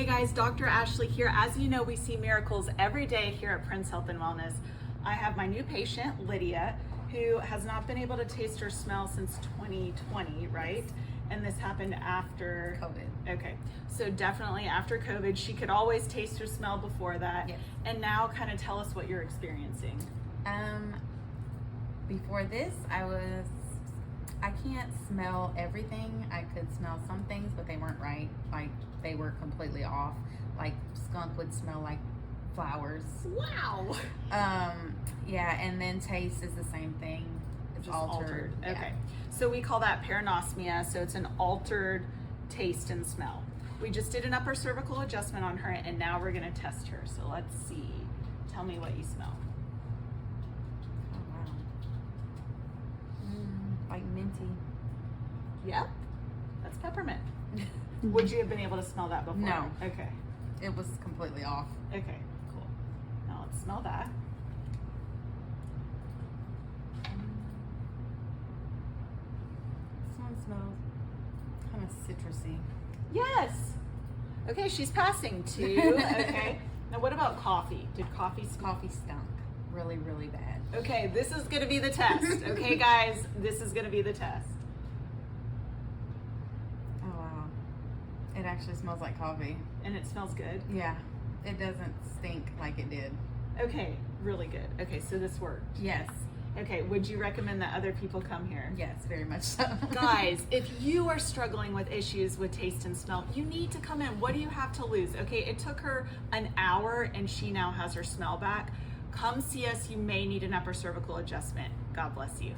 Hey guys, Dr. Ashley here. As you know, we see miracles every day here at Prince Health and Wellness. I have my new patient, Lydia, who has not been able to taste or smell since 2020, right? And this happened after COVID. Okay, so definitely after COVID. She could always taste or smell before that. Yes. And now kind of tell us what you're experiencing. Before this, I can't smell everything. I could smell some things, but they weren't right. Like, they were completely off. Like, skunk would smell like flowers. Wow. Yeah, and then taste is the same thing. It's Just altered. Yeah. Okay. So we call that paranosmia. So it's an altered taste and smell. We just did an upper cervical adjustment on her, and now we're going to test her. So let's see. Tell me what you smell. Oh, wow. Like minty. Yep. That's peppermint. Would you have been able to smell that before? No. Okay. It was completely off. Okay, cool. Now let's smell that. This one smells kind of citrusy. Yes. Okay, she's passing 2. Okay. Now what about coffee? Did coffee smell? Coffee stunk really, really bad. Okay, this is going to be the test. Okay, guys, this is going to be the test. Oh, wow. It actually smells like coffee. And it smells good? Yeah. It doesn't stink like it did. Okay, really good. Okay, so this worked. Yes. Okay, would you recommend that other people come here? Yes, very much so. Guys, if you are struggling with issues with taste and smell, you need to come in. What do you have to lose? Okay, it took her an hour and she now has her smell back. Come see us. You may need an upper cervical adjustment. God bless you.